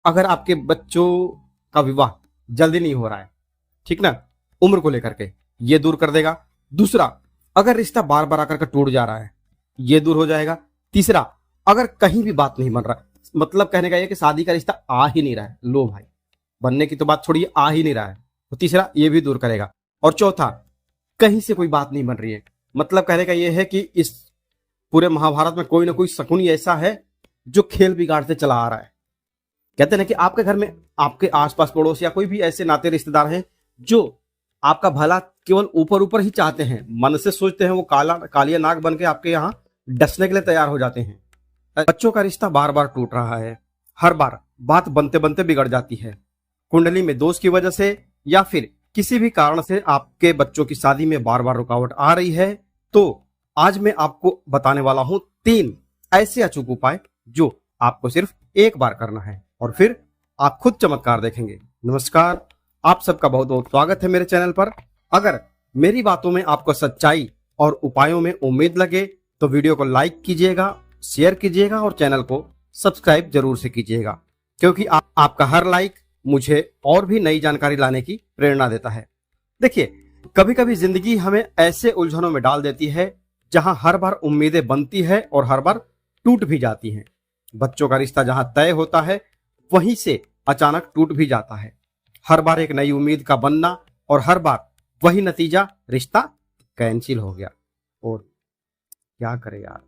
अगर आपके बच्चों का विवाह जल्दी नहीं हो रहा है, ठीक ना, उम्र को लेकर के, ये दूर कर देगा। दूसरा, अगर रिश्ता बार बार आकर के टूट जा रहा है, ये दूर हो जाएगा। तीसरा, अगर कहीं भी बात नहीं बन रहा, मतलब कहने का ये कि शादी का रिश्ता आ ही नहीं रहा है, लो भाई, बनने की तो बात छोड़िए, आ ही नहीं रहा है, तो तीसरा ये भी दूर करेगा। और चौथा, कहीं से कोई बात नहीं बन रही है, मतलब कहने का ये है कि इस पूरे महाभारत में कोई ना कोई शकुनी ऐसा है जो खेल बिगाड़ते चला आ रहा है। कहते हैं कि आपके घर में आपके आसपास पड़ोस या कोई भी ऐसे नाते रिश्तेदार हैं जो आपका भला केवल ऊपर ऊपर ही चाहते हैं, मन से सोचते हैं, वो कालिया नाग बन के आपके यहाँ डसने के लिए तैयार हो जाते हैं। बच्चों का रिश्ता बार बार टूट रहा है, हर बार बात बनते बनते बिगड़ जाती है, कुंडली में दोष की वजह से या फिर किसी भी कारण से आपके बच्चों की शादी में बार बार रुकावट आ रही है, तो आज मैं आपको बताने वाला हूं 3 ऐसे अचूक उपाय जो आपको सिर्फ एक बार करना है और फिर आप खुद चमत्कार देखेंगे। नमस्कार, आप सबका बहुत बहुत स्वागत है मेरे चैनल पर। अगर मेरी बातों में आपको सच्चाई और उपायों में उम्मीद लगे तो वीडियो को लाइक कीजिएगा, शेयर कीजिएगा और चैनल को सब्सक्राइब जरूर से कीजिएगा, क्योंकि आपका हर लाइक मुझे और भी नई जानकारी लाने की प्रेरणा देता है। देखिए, कभी कभी जिंदगी हमें ऐसे उलझनों में डाल देती है जहां हर बार उम्मीदें बनती है और हर बार टूट भी जाती हैं। बच्चों का रिश्ता जहां तय होता है वहीं से अचानक टूट भी जाता है। हर बार एक नई उम्मीद का बनना और हर बार वही नतीजा, रिश्ता कैंसिल हो गया। और क्या करे यार,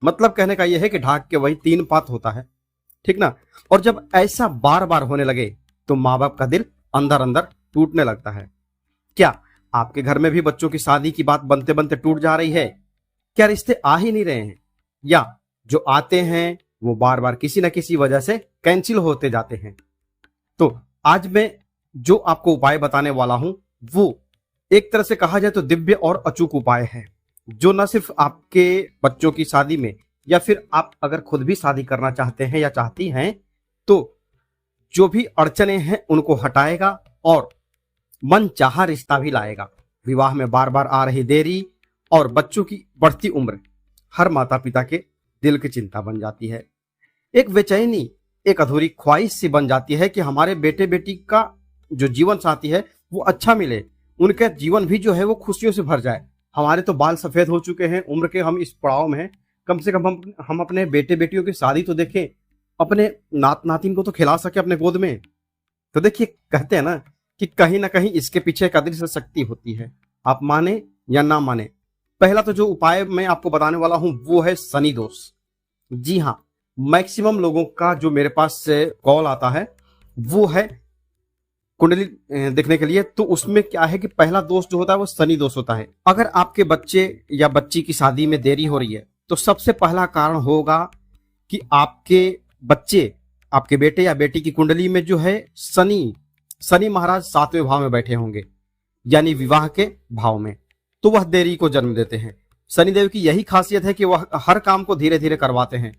मतलब कहने का यह है कि ढाक के वही 3 पात होता है, ठीक ना। और जब ऐसा बार बार होने लगे तो माँ बाप का दिल अंदर अंदर टूटने लगता है। क्या आपके घर में भी बच्चों की शादी की बात बनते बनते टूट जा रही है? क्या रिश्ते आ ही नहीं रहे हैं, या जो आते हैं वो बार बार किसी न किसी वजह से कैंसिल होते जाते हैं? तो आज मैं जो आपको उपाय बताने वाला हूं वो एक तरह से कहा जाए तो दिव्य और अचूक उपाय है, जो न सिर्फ आपके बच्चों की शादी में या फिर आप अगर खुद भी शादी करना चाहते हैं या चाहती हैं तो जो भी अड़चने हैं उनको हटाएगा और मन चाहा रिश्ता भी लाएगा। विवाह में बार बार आ रही देरी और बच्चों की बढ़ती उम्र हर माता पिता के दिल की चिंता बन जाती है। एक बेचैनी, एक अधूरी ख्वाहिश सी बन जाती है कि हमारे बेटे बेटी का जो जीवन साथी है वो अच्छा मिले, उनका जीवन भी जो है वो खुशियों से भर जाए। हमारे तो बाल सफेद हो चुके हैं उम्र के, हम इस पड़ाव में हैं, कम से कम हम अपने बेटे बेटियों की शादी तो देखें, अपने नात नातिन को तो खिला सके अपने गोद में। तो देखिए, कहते हैं ना कि कहीं ना कहीं इसके पीछे एक अदृश्य शक्ति होती है, आप माने या ना माने। पहला तो जो उपाय मैं आपको बताने वाला हूं वो है शनि दोष। जी हाँ, मैक्सिमम लोगों का जो मेरे पास से कॉल आता है वो है कुंडली देखने के लिए, तो उसमें क्या है कि पहला दोष जो होता है वो शनि दोष होता है। अगर आपके बच्चे या बच्ची की शादी में देरी हो रही है तो सबसे पहला कारण होगा कि आपके बच्चे, आपके बेटे या बेटी की कुंडली में जो है शनि महाराज 7वें भाव में बैठे होंगे, यानी विवाह के भाव में, तो वह देरी को जन्म देते हैं। शनिदेव की यही खासियत है कि वह हर काम को धीरे धीरे करवाते हैं,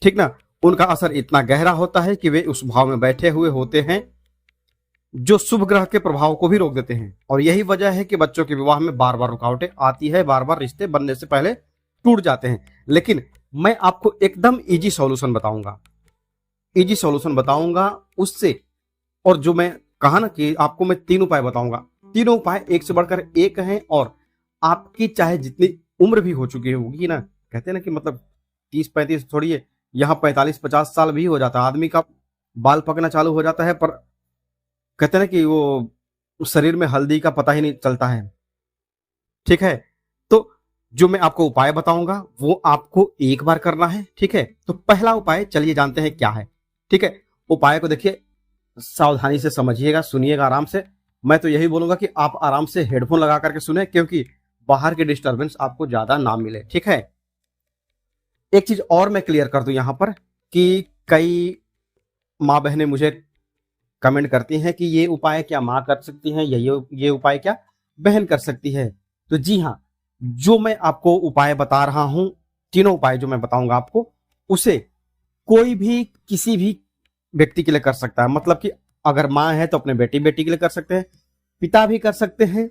ठीक ना। उनका असर इतना गहरा होता है कि वे उस भाव में बैठे हुए होते हैं जो शुभ ग्रह के प्रभाव को भी रोक देते हैं। और यही वजह है कि बच्चों के विवाह में बार बार रुकावटें आती है, बार बार रिश्ते बनने से पहले टूट जाते हैं। लेकिन मैं आपको एकदम इजी सॉल्यूशन बताऊंगा उससे, और जो मैं कहा ना कि आपको मैं 3 उपाय बताऊंगा, तीनों उपाय एक से बढ़कर एक हैं। और आपकी चाहे जितनी उम्र भी हो चुकी होगी ना, कहते हैं ना कि मतलब 30-35 छोड़िए, यहाँ 45-50 साल भी हो जाता है आदमी का, बाल पकना चालू हो जाता है, पर कहते हैं ना कि वो शरीर में हल्दी का पता ही नहीं चलता है, ठीक है। तो जो मैं आपको उपाय बताऊंगा वो आपको एक बार करना है, ठीक है। तो पहला उपाय चलिए जानते हैं क्या है, ठीक है। उपाय को देखिए, सावधानी से समझिएगा, सुनिएगा आराम से। मैं तो यही बोलूंगा कि आप आराम से हेडफोन लगा करके सुने, क्योंकि बाहर की डिस्टरबेंस आपको ज्यादा ना मिले, ठीक है। एक चीज और मैं क्लियर कर दूं यहां पर कि कई माँ बहनें मुझे कमेंट करती हैं कि ये उपाय क्या माँ कर सकती हैं या ये उपाय क्या बहन कर सकती है। तो जी हाँ, जो मैं आपको उपाय बता रहा हूं, तीनों उपाय जो मैं बताऊंगा आपको, उसे कोई भी किसी भी व्यक्ति के लिए कर सकता है। मतलब कि अगर माँ है तो अपने बेटी बेटी के लिए कर सकते हैं, पिता भी कर सकते हैं,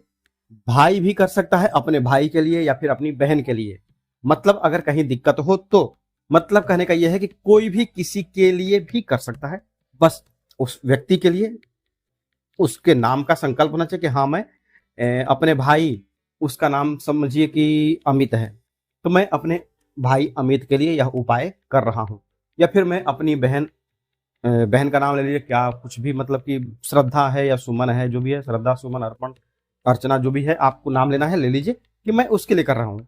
भाई भी कर सकता है अपने भाई के लिए या फिर अपनी बहन के लिए। मतलब अगर कहीं दिक्कत हो तो, मतलब कहने का यह है कि कोई भी किसी के लिए भी कर सकता है, बस उस व्यक्ति के लिए उसके नाम का संकल्प होना चाहिए कि हाँ मैं अपने भाई, उसका नाम समझिए कि अमित है, तो मैं अपने भाई अमित के लिए यह उपाय कर रहा हूँ। या फिर मैं अपनी बहन का नाम ले लीजिए, क्या कुछ भी, मतलब कि श्रद्धा है या सुमन है, जो भी है, श्रद्धा सुमन अर्पण अर्चना जो भी है, आपको नाम लेना है, ले लीजिए कि मैं उसके लिए कर रहा हूँ।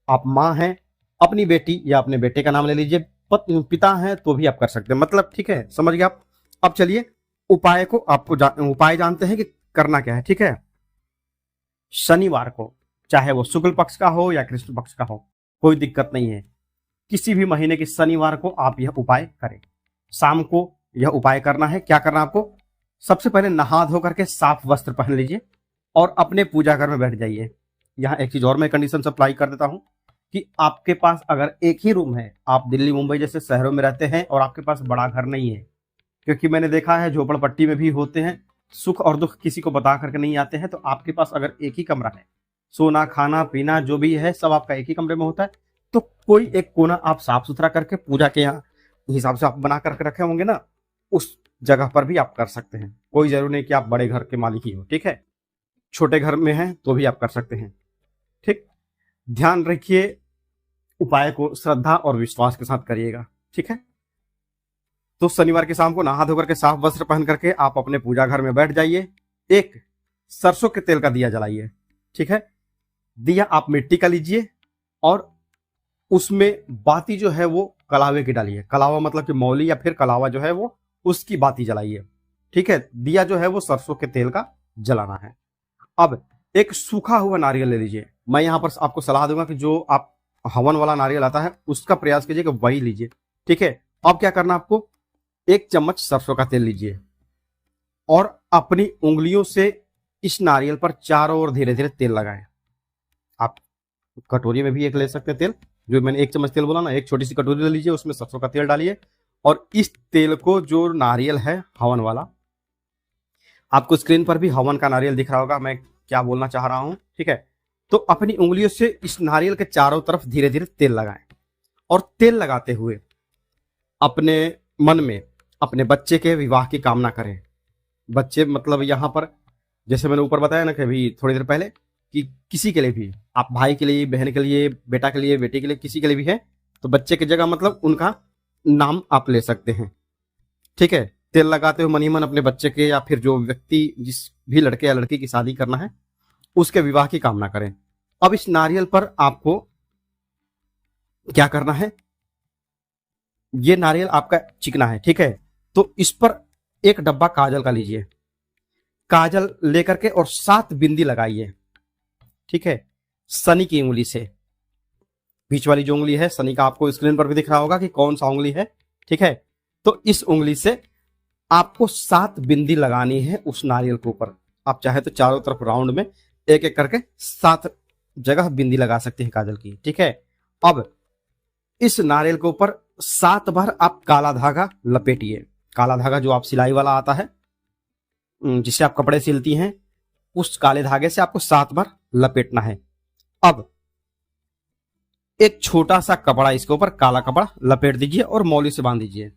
आप माँ हैं, अपनी बेटी या अपने बेटे का नाम ले लीजिए। पिता हैं तो भी आप कर सकते हैं, मतलब ठीक है, समझ गए आप। अब चलिए उपाय को आपको उपाय जानते हैं कि करना क्या है। ठीक है, शनिवार को, चाहे वो शुक्ल पक्ष का हो या कृष्ण पक्ष का हो, कोई दिक्कत नहीं है, किसी भी महीने के शनिवार को आप यह उपाय करें। शाम को यह उपाय करना है। क्या करना आपको, सबसे पहले नहा धो करके साफ वस्त्र पहन लीजिए और अपने पूजा घर में बैठ जाइए। यहाँ एक चीज और मैं कंडीशन अप्लाई कर देता हूं कि आपके पास अगर एक ही रूम है, आप दिल्ली मुंबई जैसे शहरों में रहते हैं और आपके पास बड़ा घर नहीं है, क्योंकि मैंने देखा है झोपड़पट्टी में भी होते हैं, सुख और दुख किसी को बता करके नहीं आते हैं। तो आपके पास अगर एक ही कमरा है, सोना खाना पीना जो भी है सब आपका एक ही कमरे में होता है, तो कोई एक कोना आप साफ सुथरा करके पूजा के यहाँ हिसाब से आप बना करके रखे होंगे ना, उस जगह पर भी आप कर सकते हैं। कोई जरूरी नहीं कि आप बड़े घर के मालिक ही हो, ठीक है, छोटे घर में हैं तो भी आप कर सकते हैं। ठीक, ध्यान रखिए उपाय को श्रद्धा और विश्वास के साथ करिएगा। ठीक है, तो शनिवार की शाम को नहा धोकर के साफ वस्त्र पहन करके आप अपने पूजा घर में बैठ जाइए। एक सरसों के तेल का दिया जलाइए। ठीक है, दिया आप मिट्टी का लीजिए और उसमें बाती जो है वो कलावे की डालिए। कलावा मतलब कि मौली या फिर कलावा जो है वो उसकी बाती जलाइए। ठीक है, दिया जो है वो सरसों के तेल का जलाना है। अब एक सूखा हुआ नारियल ले लीजिए। मैं यहां पर आपको सलाह दूंगा कि जो आप हवन वाला नारियल आता है उसका प्रयास कीजिए कि वही लीजिए। ठीक है, अब क्या करना आपको, एक चम्मच सरसों का तेल लीजिए और अपनी उंगलियों से इस नारियल पर चारों ओर धीरे धीरे तेल लगाएं। आप कटोरी में भी एक ले सकते हैं तेल, जो मैंने एक चम्मच तेल बोला ना, एक छोटी सी कटोरी ले लीजिए, उसमें सरसों का तेल डालिए और इस तेल को, जो नारियल है हवन वाला, आपको स्क्रीन पर भी हवन का नारियल दिख रहा होगा, मैं क्या बोलना चाह रहा हूं। ठीक है, तो अपनी उंगलियों से इस नारियल के चारों तरफ धीरे धीरे तेल लगाएं और तेल लगाते हुए अपने मन में अपने बच्चे के विवाह की कामना करें। बच्चे मतलब यहां पर जैसे मैंने ऊपर बताया ना कि अभी थोड़ी देर पहले, कि किसी के लिए भी, आप भाई के लिए, बहन के लिए, बेटा के लिए, बेटी के लिए, किसी के लिए भी है, तो बच्चे की जगह मतलब उनका नाम आप ले सकते हैं। ठीक है, तेल लगाते हुए मन ही मन अपने बच्चे के या फिर जो व्यक्ति, जिस भी लड़के या लड़की की शादी करना है, उसके विवाह की कामना करें। अब इस नारियल पर आपको क्या करना है, ये नारियल आपका चिकना है। ठीक है, तो इस पर एक डब्बा काजल का लीजिए, काजल लेकर के और 7 बिंदी लगाइए। ठीक है, शनि की उंगली से, बीच वाली जो उंगली है शनि का, आपको स्क्रीन पर भी दिख रहा होगा कि कौन सा उंगली है। ठीक है, तो इस उंगली से आपको 7 बिंदी लगानी है उस नारियल के ऊपर। आप चाहे तो चारों तरफ राउंड में एक एक करके 7 जगह बिंदी लगा सकते हैं काजल की। ठीक है, अब इस नारियल के ऊपर 7 बार आप काला धागा लपेटिए। काला धागा जो आप सिलाई वाला आता है, जिससे आप कपड़े सिलती हैं, उस काले धागे से आपको 7 बार लपेटना है। अब एक छोटा सा कपड़ा इसके ऊपर, काला कपड़ा लपेट दीजिए और मौली से बांध दीजिए।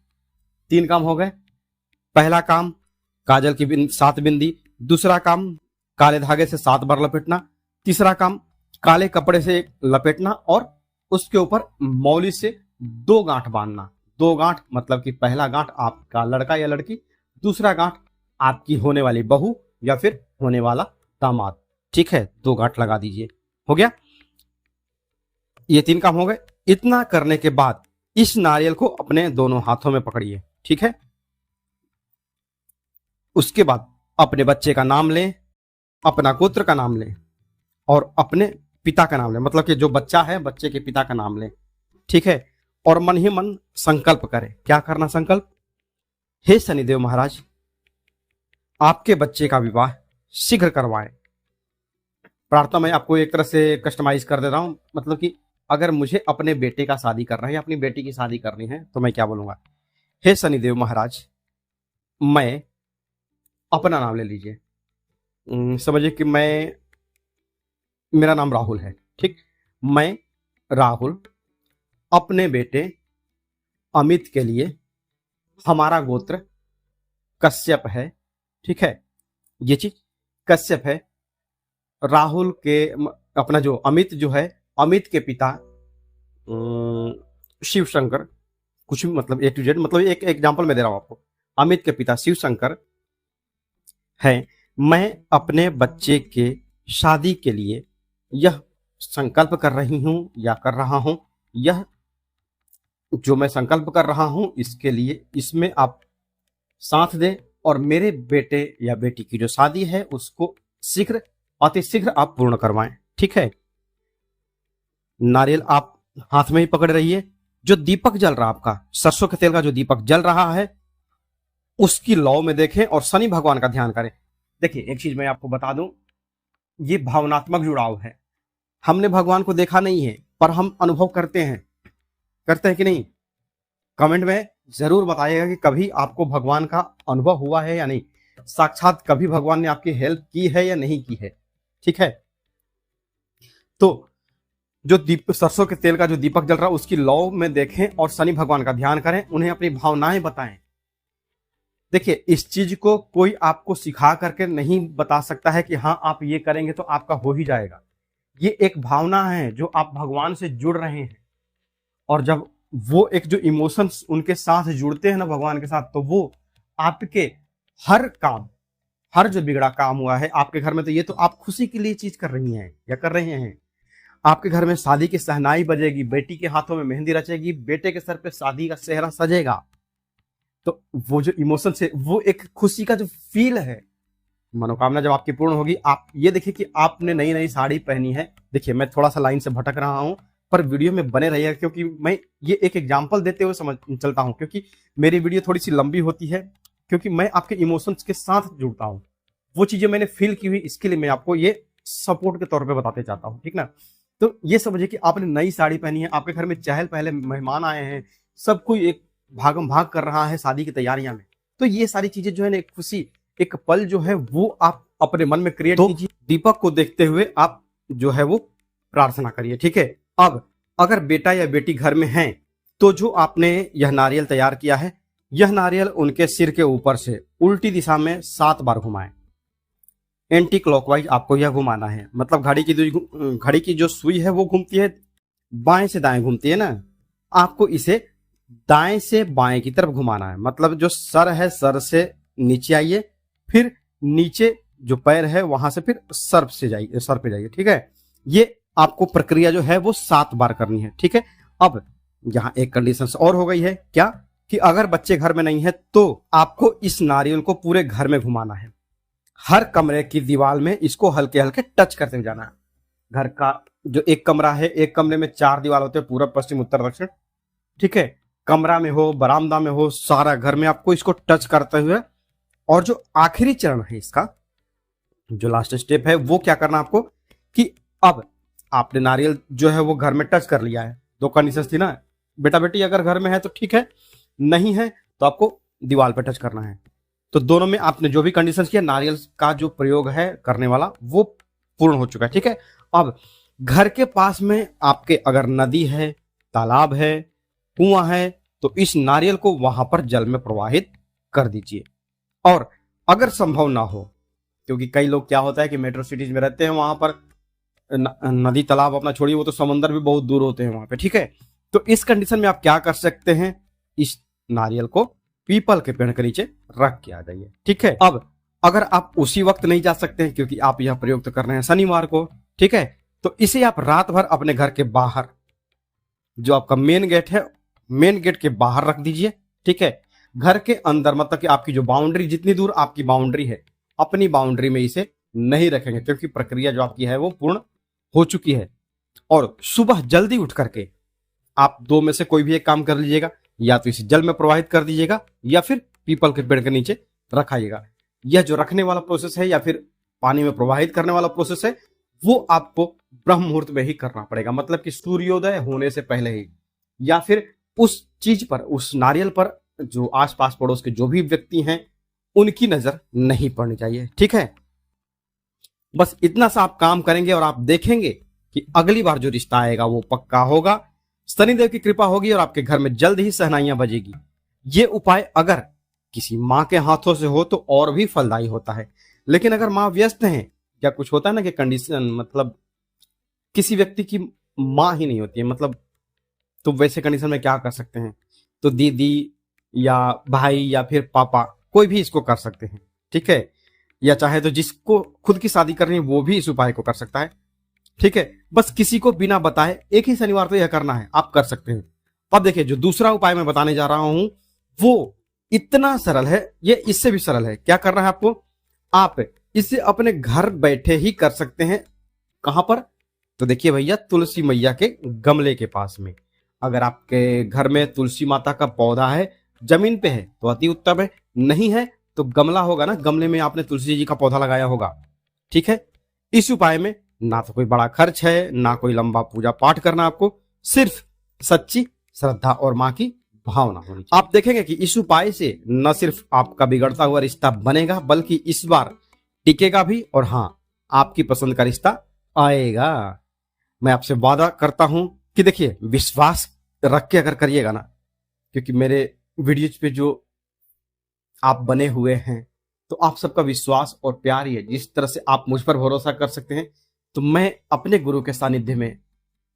3 काम हो गए। पहला काम काजल की 7 बिंदी, दूसरा काम काले धागे से 7 बार लपेटना, तीसरा काम काले कपड़े से लपेटना और उसके ऊपर मौली से 2 गांठ बांधना। 2 गांठ मतलब कि पहला गांठ आपका लड़का या लड़की, दूसरा गांठ आपकी होने वाली बहू या फिर होने वाला दामाद। ठीक है, 2 गांठ लगा दीजिए। हो गया, ये 3 काम हो गए। इतना करने के बाद इस नारियल को अपने दोनों हाथों में पकड़िए। ठीक है, उसके बाद अपने बच्चे का नाम लें, अपना गोत्र का नाम लें और अपने पिता का नाम लें, मतलब कि जो बच्चा है बच्चे के पिता का नाम लें। ठीक है, और मन ही मन संकल्प करें। क्या करना संकल्प, हे शनिदेव महाराज, आपके बच्चे का विवाह शीघ्र करवाएं। प्रार्थना मैं आपको एक तरह से कस्टमाइज कर दे रहा हूं, मतलब कि अगर मुझे अपने बेटे का शादी करना है या अपनी बेटी की शादी करनी है तो मैं क्या बोलूंगा, हे शनिदेव महाराज, मैं, अपना नाम ले लीजिए, समझिए कि मेरा नाम राहुल है। ठीक, मैं राहुल अपने बेटे अमित के लिए, हमारा गोत्र कश्यप है, ठीक है, ये चीज कश्यप है। राहुल के अपना जो अमित जो है, अमित के पिता शिव शंकर, कुछ भी मतलब A to Z, मतलब एक एग्जांपल मैं दे रहा हूं आपको। अमित के पिता शिव शंकर है। मैं अपने बच्चे के शादी के लिए यह संकल्प कर रही हूं या कर रहा हूं, यह जो मैं संकल्प कर रहा हूं इसके लिए, इसमें आप साथ दें और मेरे बेटे या बेटी की जो शादी है उसको शीघ्र, अति शीघ्र आप पूर्ण करवाएं, ठीक है। नारियल आप हाथ में ही पकड़ रहिए। जो दीपक जल रहा आपका, सरसों के तेल का जो दीपक जल रहा है, उसकी लौ में देखें और शनि भगवान का ध्यान करें। देखिए एक चीज मैं आपको बता दूं, ये भावनात्मक जुड़ाव है। हमने भगवान को देखा नहीं है पर हम अनुभव करते हैं कि नहीं? कमेंट में जरूर बताइएगा कि कभी आपको भगवान का अनुभव हुआ है या नहीं, साक्षात कभी भगवान ने आपकी हेल्प की है या नहीं की है, ठीक है। तो जो सरसों के तेल का जो दीपक जल रहा है उसकी लौ में देखें और शनि भगवान का ध्यान करें, उन्हें अपनी भावनाएं बताएं। देखिए इस चीज को कोई आपको सिखा करके नहीं बता सकता है कि हाँ आप ये करेंगे तो आपका हो ही जाएगा। ये एक भावना है जो आप भगवान से जुड़ रहे हैं, और जब वो एक जो इमोशंस उनके साथ जुड़ते हैं ना भगवान के साथ, तो वो आपके हर काम, हर जो बिगड़ा काम हुआ है आपके घर में, तो ये तो आप खुशी के लिए चीज कर रही हैं या कर रहे हैं। आपके घर में शादी की सहनाई बजेगी, बेटी के हाथों में मेहंदी रचेगी, बेटे के सर पे शादी का सेहरा सजेगा, तो वो जो इमोशन है, वो एक खुशी का जो फील है, मनोकामना जब आपकी पूर्ण होगी। आप ये देखिए कि आपने नई नई साड़ी पहनी है। देखिए मैं थोड़ा सा लाइन से भटक रहा हूं पर वीडियो में बने रहिएगा, क्योंकि मैं ये एक एग्जांपल देते हुए समझ चलता हूं, क्योंकि मेरी वीडियो थोड़ी सी लंबी होती है, क्योंकि मैं आपके इमोशंस के साथ जुड़ता हूं। वो चीजें मैंने फील की हुई, इसके लिए मैं आपको ये सपोर्ट के तौर पे बताते चाहता हूं, ठीक ना। तो ये समझिए कि आपने नई साड़ी पहनी है, आपके घर में चहल पहले मेहमान आए हैं, सब कोई एक भागम भाग कर रहा है शादी की तैयारियां में। तो ये सारी चीजें जो है ना, एक खुशी, एक पल जो है वो आप अपने मन में क्रिएट कीजिए। दीपक को देखते हुए आप जो है वो प्रार्थना करिए, ठीक है। अब अगर बेटा या बेटी घर में है तो जो आपने यह नारियल तैयार किया है, यह नारियल उनके सिर के ऊपर से उल्टी दिशा में 7 बार घुमाएं। एंटी क्लॉकवाइज आपको यह घुमाना है, मतलब घड़ी की जो सुई है वो घूमती है बाएं से दाएं घूमती है ना, आपको इसे दाएं से बाएं की तरफ घुमाना है। मतलब जो सर है, सर से नीचे आइए, फिर नीचे जो पैर है वहां से फिर सर पे जाइए, ठीक है। ये आपको प्रक्रिया जो है वो 7 बार करनी है, ठीक है। अब यहाँ एक कंडीशन और हो गई है, क्या कि अगर बच्चे घर में नहीं है तो आपको इस नारियल को पूरे घर में घुमाना है। हर कमरे की दीवार में इसको हल्के हल्के टच करते हुए जाना है। घर का जो एक कमरा है, एक कमरे में 4 दीवार होते हैं, पूरब पश्चिम उत्तर दक्षिण, ठीक है। कमरा में हो, बरामदा में हो, सारा घर में आपको इसको टच करते हुए, और जो आखिरी चरण है इसका, जो लास्ट स्टेप है, वो क्या करना आपको कि अब आपने नारियल जो है वो घर में टच कर लिया है। 2 कंडीशंस थी ना, बेटा बेटी अगर घर में है तो ठीक है, नहीं है तो आपको दीवार पे टच करना है। तो दोनों में आपने जो भी कंडीशंस किया, नारियल का जो प्रयोग है करने वाला वो पूर्ण हो चुका है, ठीक है। अब घर के पास में आपके अगर नदी है, तालाब है, कुआं है, तो इस नारियल को वहां पर जल में प्रवाहित कर दीजिए। और अगर संभव ना हो, क्योंकि कई लोग क्या होता है कि मेट्रो सिटीज में रहते हैं, वहां पर नदी तालाब अपना छोड़िए, वो तो समंदर भी बहुत दूर होते हैं वहां पे, ठीक है। तो इस कंडीशन में आप क्या कर सकते हैं, इस नारियल को पीपल के पेड़ के नीचे रख के आ जाइए, ठीक है। अब अगर आप उसी वक्त नहीं जा सकते हैं, क्योंकि आप यह प्रयोग तो कर रहे हैं शनिवार को, ठीक है, तो इसे आप रात भर अपने घर के बाहर, जो आपका मेन गेट है, मेन गेट के बाहर रख दीजिए, ठीक है। घर के अंदर, मतलब कि आपकी जो बाउंड्री, जितनी दूर आपकी बाउंड्री है, अपनी बाउंड्री में इसे नहीं रखेंगे, क्योंकि प्रक्रिया जो आपकी है वो पूर्ण हो चुकी है। और सुबह जल्दी उठ करके आप 2 में से कोई भी एक काम कर लीजिएगा, या तो इसे जल में प्रवाहित कर दीजिएगा या फिर पीपल के पेड़ के नीचे रखाइएगा। यह जो रखने वाला प्रोसेस है या फिर पानी में प्रवाहित करने वाला प्रोसेस है, वो आपको ब्रह्म मुहूर्त में ही करना पड़ेगा, मतलब कि सूर्योदय होने से पहले ही, या फिर उस चीज पर, उस नारियल पर जो आसपास पड़ोस के जो भी व्यक्ति हैं उनकी नजर नहीं पड़नी चाहिए, ठीक है। बस इतना सा आप काम करेंगे और आप देखेंगे कि अगली बार जो रिश्ता आएगा वो पक्का होगा, शनिदेव की कृपा होगी और आपके घर में जल्द ही सहनाइयां बजेगी। ये उपाय अगर किसी माँ के हाथों से हो तो और भी फलदायी होता है। लेकिन अगर माँ व्यस्त है या कुछ होता है ना कि कंडीशन, मतलब किसी व्यक्ति की माँ ही नहीं होती है, मतलब तो वैसे कंडीशन में क्या कर सकते हैं, तो दीदी या भाई या फिर पापा, कोई भी इसको कर सकते हैं। ठीक है, या चाहे तो जिसको खुद की शादी करनी है वो भी इस उपाय को कर सकता है। ठीक है, बस किसी को बिना बताए एक ही शनिवार तो यह करना है, आप कर सकते हैं। अब देखिए, जो दूसरा उपाय मैं बताने जा रहा हूं वो इतना सरल है, ये इससे भी सरल है। क्या करना है आपको, आप इसे अपने घर बैठे ही कर सकते हैं। कहां पर, तो देखिए भैया, तुलसी मैया के गमले के पास में। अगर आपके घर में तुलसी माता का पौधा है, जमीन पे है तो अति उत्तम है, नहीं है तो गमला होगा ना, गमले में आपने तुलसी जी का पौधा लगाया होगा। ठीक है, इस उपाय में ना तो कोई बड़ा खर्च है, ना कोई लंबा पूजा पाठ करना, आपको सिर्फ सच्ची श्रद्धा और मां की भावना होनी चाहिए। आप देखेंगे कि इस उपाय से न सिर्फ आपका बिगड़ता हुआ रिश्ता बनेगा, बल्कि इस बार टिकेगा भी, और हाँ, आपकी पसंद का रिश्ता आएगा। मैं आपसे वादा करता हूं कि देखिए, विश्वास रख के अगर करिएगा ना, क्योंकि मेरे वीडियोज पे जो आप बने हुए हैं, तो आप सबका विश्वास और प्यार ही है जिस तरह से आप मुझ पर भरोसा कर सकते हैं। तो मैं अपने गुरु के सानिध्य में,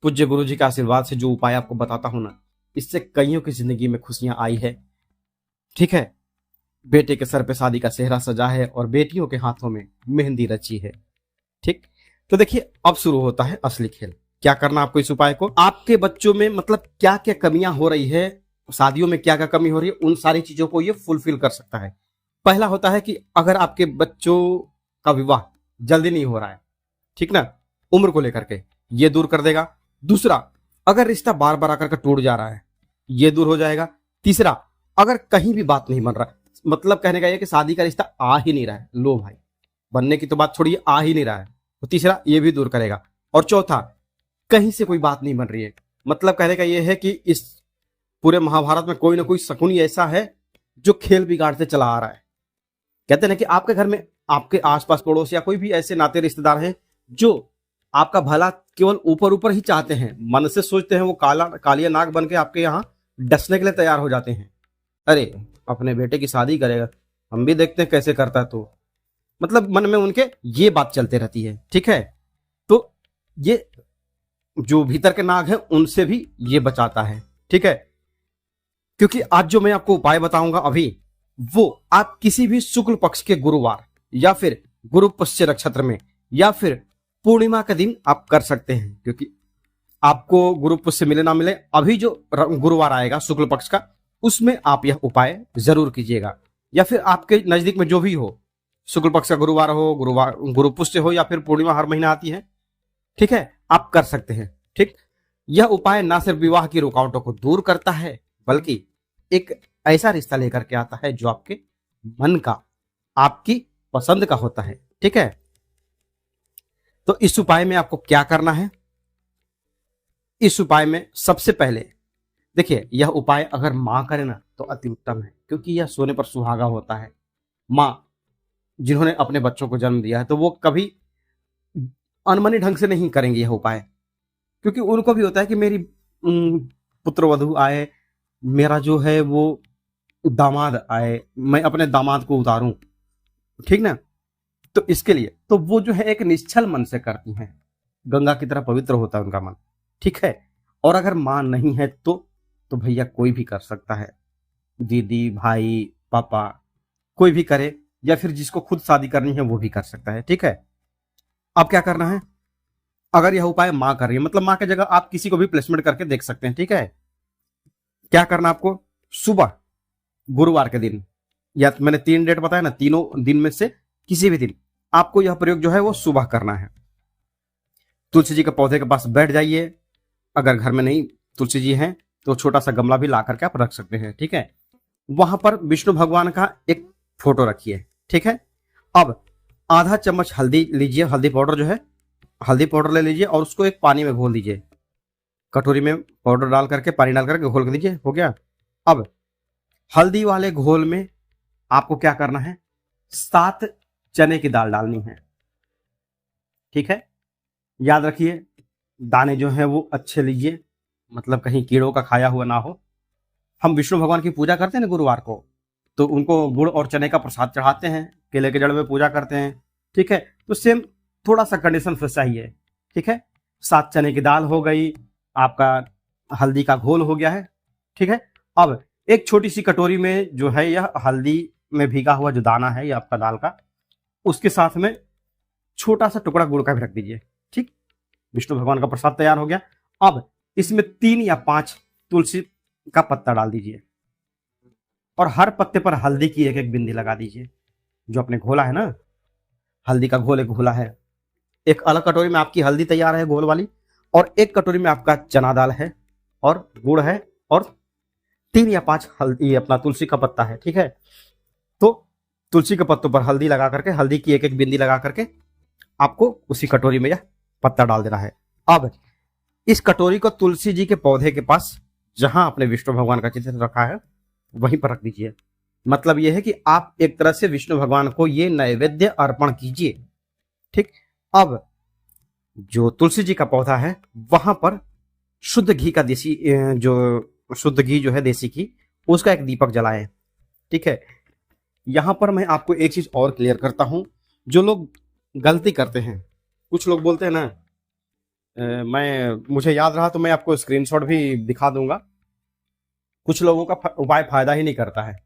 पूज्य गुरु जी के आशीर्वाद से जो उपाय आपको बताता हूं ना, इससे कईयों की जिंदगी में खुशियां आई है। ठीक है, बेटे के सर पे शादी का सेहरा सजा है और बेटियों के हाथों में मेहंदी रची है। ठीक, तो देखिए, अब शुरू होता है असली खेल। क्या करना आपको, इस उपाय को आपके बच्चों में मतलब क्या क्या कमियां हो रही है, शादियों में क्या क्या कमी हो रही है, उन सारी चीजों को ये फुलफिल कर सकता है। पहला होता है कि अगर आपके बच्चों का विवाह जल्दी नहीं हो रहा है, ठीक ना, उम्र को लेकर के, ये दूर कर देगा। दूसरा, अगर रिश्ता बार बार आकर के टूट जा रहा है, ये दूर हो जाएगा। तीसरा, अगर कहीं भी बात नहीं बन रहा, मतलब कहने का ये कि शादी का रिश्ता आ ही नहीं रहा है, लो भाई, बनने की तो बात छोड़िए, आ ही नहीं रहा है, तो तीसरा ये भी दूर करेगा। और चौथा, कहीं से कोई बात नहीं बन रही है, मतलब कहने का ये है कि इस पूरे महाभारत में कोई ना कोई शकुनी ऐसा है जो खेल बिगाड़ते चला आ रहा है। कहते हैं कि आपके घर में आपके आसपास पड़ोस या कोई भी ऐसे नाते रिश्तेदार हैं जो आपका भला केवल ऊपर ऊपर ही चाहते हैं, मन से सोचते हैं, वो कालिया नाग बन के आपके यहाँ डसने के लिए तैयार हो जाते हैं। अरे, अपने बेटे की शादी करेगा, हम भी देखते हैं कैसे करता है, तो मतलब मन में उनके ये बात चलते रहती है। ठीक है, तो ये जो भीतर के नाग हैं उनसे भी ये बचाता है। ठीक है, क्योंकि आज जो मैं आपको उपाय बताऊंगा अभी, वो आप किसी भी शुक्ल पक्ष के गुरुवार या फिर गुरु पुष्य नक्षत्र में या फिर पूर्णिमा के दिन आप कर सकते हैं। क्योंकि आपको गुरु पुष्य मिले ना मिले, अभी जो गुरुवार आएगा शुक्ल पक्ष का, उसमें आप यह उपाय जरूर कीजिएगा। या फिर आपके नजदीक में जो भी हो, शुक्ल पक्ष का गुरुवार हो, गुरुवार गुरु पुष्य हो, या फिर पूर्णिमा हर महीना आती है। ठीक है, आप कर सकते हैं। ठीक, यह उपाय ना सिर्फ विवाह की रुकावटों को दूर करता है, बल्कि एक ऐसा रिश्ता लेकर के आता है जो आपके मन का, आपकी पसंद का होता है। ठीक है, तो इस उपाय में आपको क्या करना है, इस उपाय में सबसे पहले देखिए, यह उपाय अगर मां करे ना तो अति उत्तम है, क्योंकि यह सोने पर सुहागा होता है। मां जिन्होंने अपने बच्चों को जन्म दिया है, तो वो कभी अनमनी ढंग से नहीं करेंगे यह उपाय, क्योंकि उनको भी होता है कि मेरी पुत्र वधू आए, मेरा जो है वो दामाद आए, मैं अपने दामाद को उतारूं। ठीक ना, तो इसके लिए तो वो जो है एक निश्चल मन से करती हैं, गंगा की तरह पवित्र होता है उनका मन। ठीक है, और अगर मां नहीं है तो भैया कोई भी कर सकता है, दीदी, भाई, पापा, कोई भी करे, या फिर जिसको खुद शादी करनी है वो भी कर सकता है। ठीक है, अब क्या करना है, अगर यह उपाय मां कर रही है, मतलब मां की जगह आप किसी को भी प्लेसमेंट करके देख सकते हैं। ठीक है, क्या करना आपको, सुबह गुरुवार के दिन, या मैंने 3 डेट बताया ना, तीनों दिन में से किसी भी दिन आपको यह प्रयोग जो है वो सुबह करना है। तुलसी जी के पौधे के पास बैठ जाइए, अगर घर में नहीं तुलसी जी हैं तो छोटा सा गमला भी ला करके आप रख सकते हैं। ठीक है, वहां पर विष्णु भगवान का एक फोटो रखिए। ठीक है, अब आधा चम्मच हल्दी लीजिए, हल्दी पाउडर जो है, हल्दी पाउडर ले लीजिए और उसको एक पानी में घोल दीजिए, कटोरी में पाउडर डाल करके, पानी डाल करके घोल कर दीजिए, हो गया। अब हल्दी वाले घोल में आपको क्या करना है, 7 चने की दाल डालनी है। ठीक है, याद रखिए, दाने जो है वो अच्छे लीजिए, मतलब कहीं कीड़ों का खाया हुआ ना हो। हम विष्णु भगवान की पूजा करते हैं ना गुरुवार को, तो उनको गुड़ और चने का प्रसाद चढ़ाते हैं, केले के जड़ में पूजा करते हैं। ठीक है, तो सेम थोड़ा सा कंडीशन फिर सही है। ठीक है, 7 चने की दाल हो गई, आपका हल्दी का घोल हो गया है। ठीक है, अब एक छोटी सी कटोरी में जो है यह हल्दी में भीगा हुआ जो दाना है ये आपका दाल का, उसके साथ में छोटा सा टुकड़ा गुड़ का भी रख दीजिए। ठीक, विष्णु भगवान का प्रसाद तैयार हो गया। अब इसमें 3 या 5 तुलसी का पत्ता डाल दीजिए और हर पत्ते पर हल्दी की एक एक बिंदी लगा दीजिए। जो अपने घोला है ना, हल्दी का घोल एक घोला है, एक अलग कटोरी में आपकी हल्दी तैयार है घोल वाली, और एक कटोरी में आपका चना दाल है और गुड़ है और 3 या 5 हल्दी अपना तुलसी का पत्ता है। ठीक है, तो तुलसी के पत्तों पर हल्दी लगा करके, हल्दी की एक एक बिंदी लगा करके आपको उसी कटोरी में यह पत्ता डाल देना है। अब इस कटोरी को तुलसी जी के पौधे के पास, जहां आपने विष्णु भगवान का चित्र रखा है वहीं पर रख दीजिए। मतलब यह है कि आप एक तरह से विष्णु भगवान को ये नैवेद्य अर्पण कीजिए। ठीक, अब जो तुलसी जी का पौधा है वहां पर शुद्ध घी का देसी जो शुद्ध घी जो है देसी घी, उसका एक दीपक जलाएं। ठीक है, यहां पर मैं आपको एक चीज और क्लियर करता हूं। जो लोग गलती करते हैं, कुछ लोग बोलते हैं ना, मुझे याद रहा तो मैं आपको स्क्रीनशॉट भी दिखा दूंगा। कुछ लोगों का उपाय फायदा ही नहीं करता है।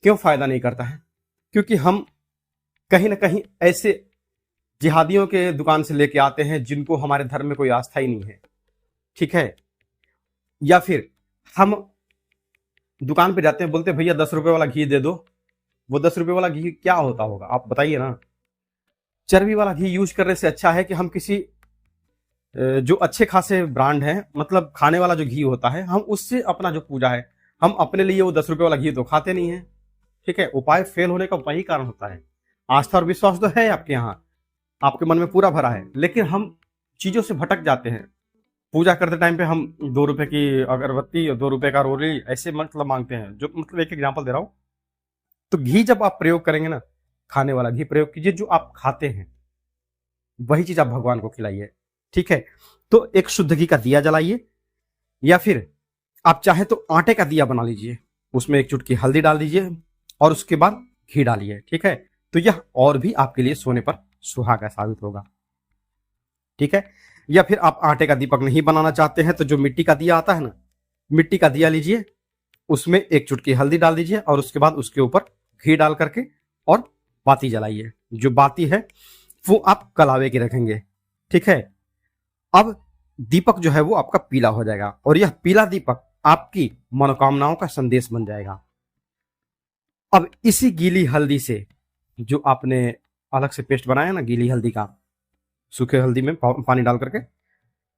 क्यों फायदा नहीं करता है? क्योंकि हम कहीं ना कहीं ऐसे जिहादियों के दुकान से लेके आते हैं जिनको हमारे धर्म में कोई आस्था ही नहीं है। ठीक है, या फिर हम दुकान पे जाते हैं, बोलते हैं भैया 10 रुपए वाला घी दे दो। वो 10 रुपए वाला घी क्या होता होगा आप बताइए ना। चर्बी वाला घी यूज करने से अच्छा है कि हम किसी जो अच्छे खासे ब्रांड है, मतलब खाने वाला जो घी होता है, हम उससे अपना जो पूजा है, हम अपने लिए वो 10 रुपए वाला घी तो खाते नहीं है। ठीक है, उपाय फेल होने का वही कारण होता है। आस्था और विश्वास तो है आपके यहाँ, आपके मन में पूरा भरा है, लेकिन हम चीजों से भटक जाते हैं। पूजा करते टाइम पे हम 2 रुपए की अगरबत्ती और 2 रुपए का रोली ऐसे मतलब मांगते हैं। जो मतलब एक एग्जाम्पल दे रहा हूं, तो घी जब आप प्रयोग करेंगे ना, खाने वाला घी प्रयोग कीजिए, जो आप खाते हैं वही चीज आप भगवान को खिलाइए। ठीक है, तो एक शुद्ध घी का दिया जलाइए, या फिर आप चाहे तो आटे का दिया बना लीजिए, उसमें एक चुटकी हल्दी डाल दीजिए और उसके बाद घी डालिए। ठीक है, तो यह और भी आपके लिए सोने पर सुहागा साबित होगा। ठीक है, या फिर आप आटे का दीपक नहीं बनाना चाहते हैं तो जो मिट्टी का दिया आता है ना, मिट्टी का दिया लीजिए, उसमें एक चुटकी हल्दी डाल दीजिए और उसके बाद उसके ऊपर घी डाल करके और बाती जलाइए। जो बाती है वो आप कलावे की रखेंगे। ठीक है, अब दीपक जो है वो आपका पीला हो जाएगा और यह पीला दीपक आपकी मनोकामनाओं का संदेश बन जाएगा। अब इसी गीली हल्दी से, जो आपने अलग से पेस्ट बनाया ना गीली हल्दी का, सूखे हल्दी में पानी डाल करके,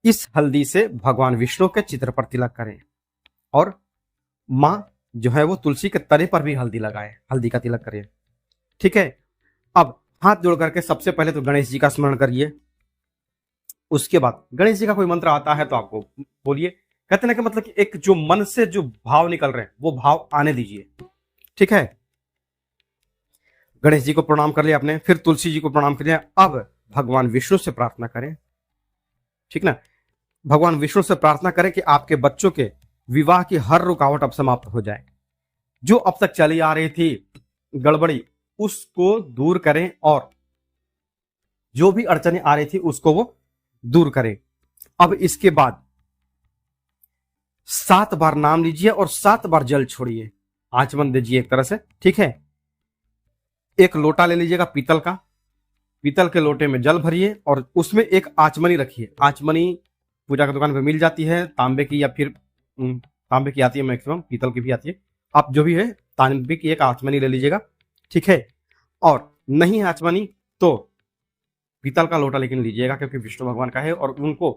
इस हल्दी से भगवान विष्णु के चित्र पर तिलक करें और मां जो है वो तुलसी के तने पर भी हल्दी लगाए, हल्दी का तिलक करें। ठीक है, अब हाथ जोड़ करके सबसे पहले तो गणेश जी का स्मरण करिए। उसके बाद गणेश जी का कोई मंत्र आता है तो आपको बोलिए। कहते ना कि मतलब कि एक जो मन से जो भाव निकल रहे हैं वो भाव आने दीजिए। ठीक है, गणेश जी को प्रणाम कर लिया आपने, फिर तुलसी जी को प्रणाम कर लिया। अब भगवान विष्णु से प्रार्थना करें। ठीक ना, भगवान विष्णु से प्रार्थना करें कि आपके बच्चों के विवाह की हर रुकावट अब समाप्त हो जाए। जो अब तक चली आ रही थी गड़बड़ी, उसको दूर करें और जो भी अड़चने आ रही थी उसको वो दूर करें। अब इसके बाद 7 बार नाम लीजिए और 7 बार जल छोड़िए, आचमन दीजिए एक तरह से। ठीक है, एक लोटा ले लीजिएगा पीतल का, पीतल के लोटे में जल भरिए और उसमें एक आचमनी रखिए। आचमनी पूजा की दुकान पे मिल जाती है, तांबे की या फिर तांबे की आती है, मैक्सिमम पीतल की भी आती है। आप जो भी है तांबे की एक आचमनी ले लीजिएगा। ठीक है, और नहीं है आचमनी तो पीतल का लोटा लेकिन लीजिएगा, क्योंकि विष्णु भगवान का है और उनको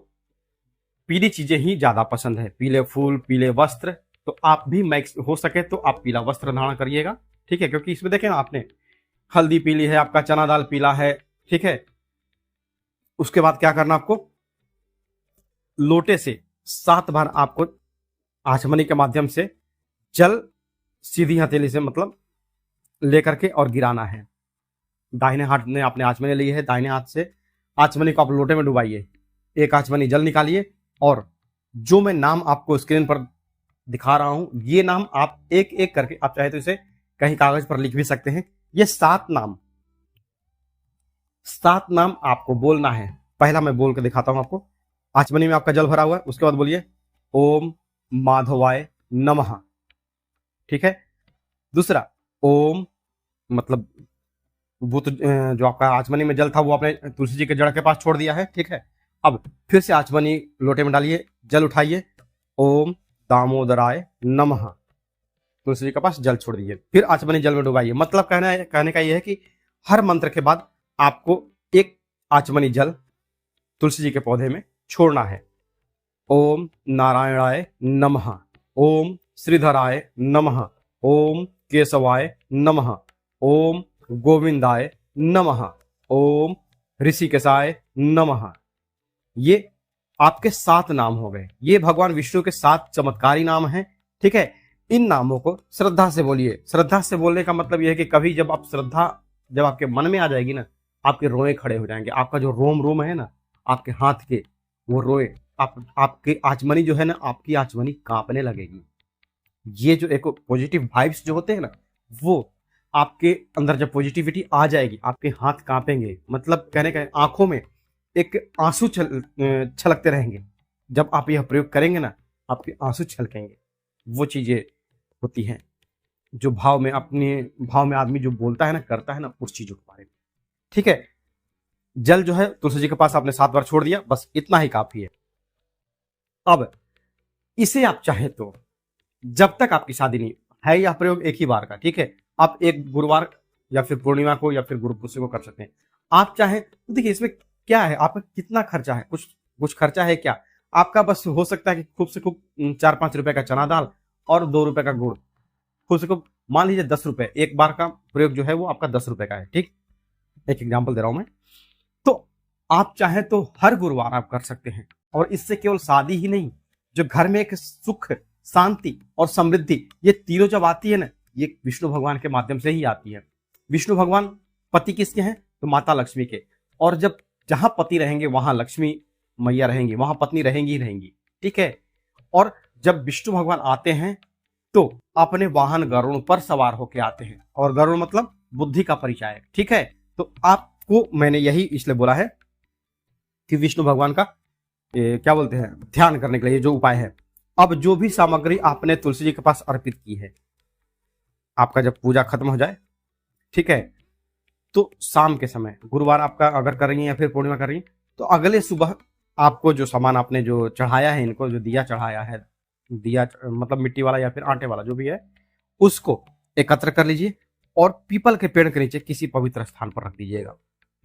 पीली चीजें ही ज्यादा पसंद है, पीले फूल, पीले वस्त्र। तो आप भी मैक्स हो सके तो आप पीला वस्त्र धारण करिएगा। ठीक है, क्योंकि इसमें देखें ना आपने हल्दी पीली है, आपका चना दाल पीला है। ठीक है, उसके बाद क्या करना आपको, लोटे से 7 बार आपको आचमनी के माध्यम से जल सीधी हथेली से मतलब लेकर के और गिराना है। दाहिने हाथ में आपने आचमनी ली है, दाहिने हाथ से आचमनी को आप लोटे में डुबाइए, एक आचमनी जल निकालिए और जो मैं नाम आपको स्क्रीन पर दिखा रहा हूं, ये नाम आप एक एक करके, आप चाहे तो इसे कहीं कागज पर लिख भी सकते हैं। ये 7 नाम आपको बोलना है। पहला मैं बोल के दिखाता हूं आपको। आचमनी में आपका जल भरा हुआ है, उसके बाद बोलिए ओम माधवाय नमः। ठीक है। दूसरा ओम, मतलब वो तो जो आपका आचमनी में जल था वो आपने तुलसी जी के जड़ के पास छोड़ दिया है। ठीक है। अब फिर से आचमनी लोटे में डालिए, जल उठाइए, ओम दामोदराय नमः, तुलसी जी के पास जल छोड़ दीजिए, फिर आचमनी जल में डुबाइए। मतलब कहने का यह है कि हर मंत्र के बाद आपको एक आचमनी जल तुलसी जी के पौधे में छोड़ना है। ओम नारायणाय नमः, ओम श्रीधराय नमः, ओम केशवाय नमः, ओम गोविंदाय नमः, ओम ऋषिकेशाय नमः। ये आपके 7 नाम हो गए। ये भगवान विष्णु के 7 चमत्कारी नाम हैं। ठीक है। इन नामों को श्रद्धा से बोलिए। श्रद्धा से बोलने का मतलब यह है कि कभी जब आप श्रद्धा जब आपके मन में आ जाएगी ना, आपके रोए खड़े हो जाएंगे। आपका जो रोम रोम है ना आपके हाथ के, वो रोए, आपकी आचमनी जो है ना, आपकी आचमनी कांपने लगेगी। ये जो एक पॉजिटिव वाइब्स जो होते हैं ना, वो आपके अंदर जब पॉजिटिविटी आ जाएगी, आपके हाथ कांपेंगे। मतलब कहने का आंखों में एक आंसू छलकते रहेंगे। जब आप यह प्रयोग करेंगे ना, आपके आंसू छलकेंगे। वो चीजें होती हैं जो भाव में, अपने भाव में आदमी जो बोलता है ना, करता है ना, उस चीजों के बारे में। ठीक है। जल जो है तुलसी जी के पास आपने 7 बार छोड़ दिया, बस इतना ही काफी है। अब इसे आप चाहे तो जब तक आपकी शादी नहीं है, यह प्रयोग एक ही बार का। ठीक है। आप एक गुरुवार या फिर पूर्णिमा को या फिर गुरु पुष्य को कर सकते हैं। आप चाहे तो देखिए इसमें क्या है, आपका कितना खर्चा है, कुछ खर्चा है क्या आपका? बस हो सकता है कि खूब से खूब 4-5 रुपए का चना दाल और 2 रुपए का गुड़, खूब से खूब मान लीजिए 10 रुपए। एक बार का प्रयोग जो है वो आपका 10 रुपए का है। ठीक, एक एग्जाम्पल दे रहा हूं मैं। तो आप चाहे तो हर गुरुवार आप कर सकते हैं। और इससे केवल शादी ही नहीं, जो घर में एक सुख, शांति और समृद्धि, ये तीनों जब आती है ना, ये विष्णु भगवान के माध्यम से ही आती है। विष्णु भगवान पति किसके हैं? तो माता लक्ष्मी के। और जब जहां पति रहेंगे वहां लक्ष्मी मैया रहेंगी, वहां पत्नी रहेंगी ही रहेंगी। ठीक है। और जब विष्णु भगवान आते हैं तो अपने वाहन गरुड़ पर सवार होकर आते हैं। और गरुड़ मतलब बुद्धि का परिचायक। ठीक है। तो आपको मैंने यही इसलिए बोला है कि विष्णु भगवान का क्या बोलते हैं, ध्यान करने के लिए जो उपाय है। अब जो भी सामग्री आपने तुलसी जी के पास अर्पित की है, आपका जब पूजा खत्म हो जाए, ठीक है, तो शाम के समय, गुरुवार आपका अगर कर रही है या फिर पूर्णिमा कर रही है, तो अगले सुबह आपको जो सामान आपने जो चढ़ाया है, इनको जो दिया चढ़ाया है, दिया मतलब मिट्टी वाला या फिर आटे वाला जो भी है, उसको एकत्र कर लीजिए और पीपल के पेड़ के नीचे किसी पवित्र स्थान पर रख दीजिएगा।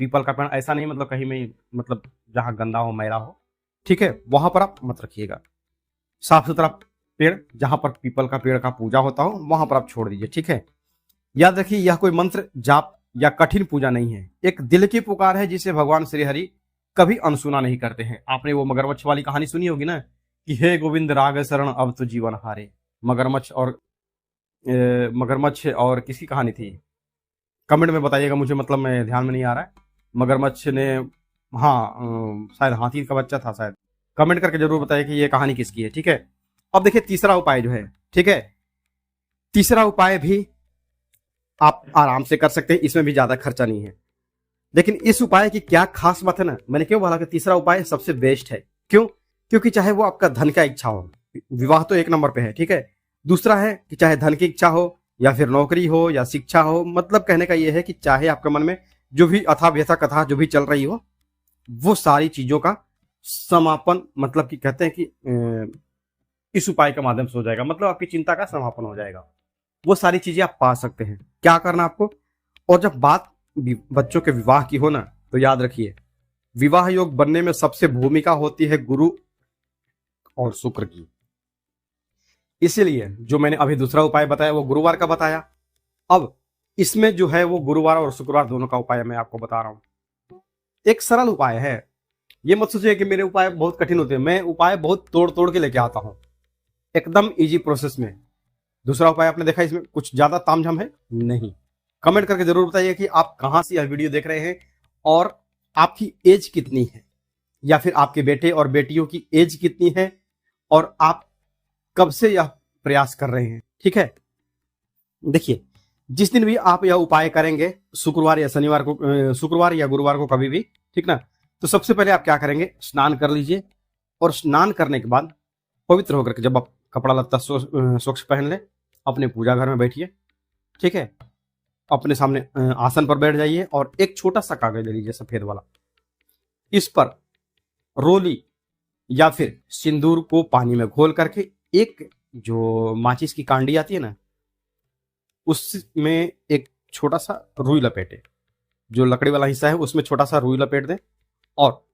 पीपल का पेड़ ऐसा नहीं मतलब कहीं में, मतलब जहां गंदा हो, मैला हो, ठीक है, वहां पर आप मत रखिएगा। साफ सुथरा पेड़ जहां पर पीपल का पेड़ का पूजा होता हो वहां पर आप छोड़ दीजिए। ठीक है। याद रखिए यह कोई मंत्र जाप या कठिन पूजा नहीं है, एक दिल की पुकार है जिसे भगवान श्री हरि कभी अनसुना नहीं करते हैं। आपने वो मगरमच्छ वाली कहानी सुनी होगी ना कि हे गोविंद राग शरण अब तो जीवन हारे। मगरमच्छ और किसकी कहानी थी, कमेंट में बताइएगा मुझे, मतलब मैं ध्यान में नहीं आ रहा है। मगरमच्छ ने, हाँ शायद हाथी का बच्चा था शायद। कमेंट करके जरूर बताइए कि ये कहानी किसकी है। ठीक है। अब देखिए तीसरा उपाय जो है, ठीक है, तीसरा उपाय भी आप आराम से कर सकते हैं, इसमें भी ज्यादा खर्चा नहीं है। लेकिन इस उपाय की क्या खास बात है ना, मैंने क्यों बोला कि तीसरा उपाय सबसे बेस्ट है। क्यों? क्योंकि चाहे वो आपका धन का इच्छा हो, विवाह तो एक नंबर पे है। ठीक है। दूसरा है कि चाहे धन की इच्छा हो या फिर नौकरी हो या शिक्षा हो, मतलब कहने का यह है कि चाहे आपके मन में जो भी अथा व्यथा कथा जो भी चल रही हो, वो सारी चीजों का समापन, मतलब कि कहते हैं कि इस उपाय के माध्यम से हो जाएगा। मतलब आपकी चिंता का समापन हो जाएगा। वो सारी चीजें आप पा सकते हैं। क्या करना आपको? और जब बात बच्चों के विवाह की हो ना, तो याद रखिए विवाह योग बनने में सबसे भूमिका होती है गुरु और शुक्र की। इसीलिए जो मैंने अभी दूसरा उपाय बताया वो गुरुवार का बताया। अब इसमें जो है वो गुरुवार और शुक्रवार दोनों का उपाय मैं आपको बता रहा हूं। एक सरल उपाय है, ये मत सोचिए कि मेरे उपाय बहुत कठिन होते हैं। मैं उपाय बहुत तोड़ तोड़ के लेके आता हूं, एकदम इजी प्रोसेस में। दूसरा उपाय आपने देखा, इसमें कुछ ज्यादा तामझाम है नहीं। कमेंट करके जरूर बताइए कि आप कहां से यह वीडियो देख रहे हैं और आपकी एज कितनी है, या फिर आपके बेटे और बेटियों की एज कितनी है, और आप कब से यह प्रयास कर रहे हैं। ठीक है। देखिए जिस दिन भी आप यह उपाय करेंगे, शुक्रवार या शनिवार को, शुक्रवार या गुरुवार को कभी भी, ठीक ना, तो सबसे पहले आप क्या करेंगे, स्नान कर लीजिए। और स्नान करने के बाद पवित्र होकर के जब आप कपड़ा लत्ता स्वच्छ पहन ले, अपने पूजा घर में बैठिए, ठीक है। अपने सामने आसन पर बैठ जाइए और एक छोटा सा कागज ले लीजिए सफेद वाला। इस पर रोली या फिर सिंदूर को पानी में घोल करके एक जो माचिस की कांडी आती है ना, उसमें एक छोटा सा रुई लपेटे, जो लकड़ी वाला हिस्सा है उसमें छोटा सा रुई लपेट दें और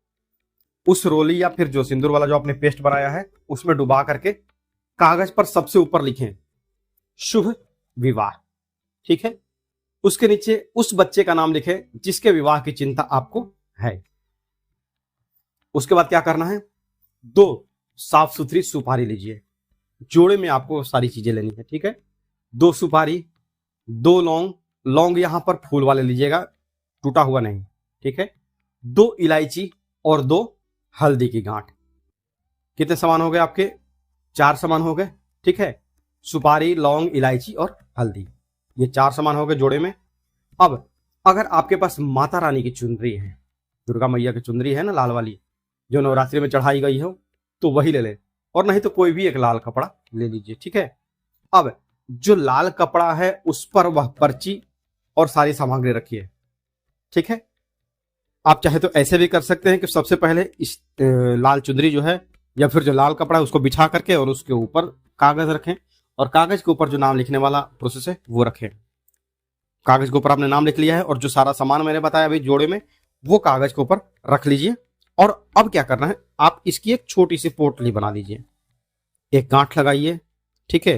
उस रोली या फिर जो सिंदूर वाला जो आपने पेस्ट बनाया है उसमें डुबा करके कागज पर सबसे ऊपर लिखें शुभ विवाह, ठीक है। उसके नीचे उस बच्चे का नाम लिखें जिसके विवाह की चिंता आपको है। उसके बाद क्या करना है, 2 साफ सुथरी सुपारी लीजिए। जोड़े में आपको सारी चीजें लेनी है, ठीक है। 2 सुपारी, 2 लौंग, लौंग यहां पर फूल वाले लीजिएगा, टूटा हुआ नहीं, ठीक है। 2 इलायची और 2 हल्दी की गांठ। कितने सामान हो गए आपके, 4 सामान हो गए, ठीक है। सुपारी, लौंग, इलायची और हल्दी, ये 4 सामान हो गए जोड़े में। अब अगर आपके पास माता रानी की चुनरी है, दुर्गा मैया की चुनरी है ना लाल वाली, जो नवरात्रि में चढ़ाई गई हो, तो वही ले ले, और नहीं तो कोई भी एक लाल कपड़ा ले लीजिए, ठीक है। अब जो लाल कपड़ा है उस पर वह पर्ची और सारी सामग्री रखिए, ठीक है। आप चाहे तो ऐसे भी कर सकते हैं कि सबसे पहले इस लाल चुनरी जो है या फिर जो लाल कपड़ा है उसको बिछा करके और उसके ऊपर कागज रखें और कागज के ऊपर जो नाम लिखने वाला प्रोसेस है वो रखें। कागज के ऊपर आपने नाम लिख लिया है और जो सारा सामान मैंने बताया अभी जोड़े में, वो कागज के ऊपर रख लीजिए। और अब क्या करना है, आप इसकी एक छोटी सी पोटली बना लीजिए, एक गांठ लगाइए, ठीक है।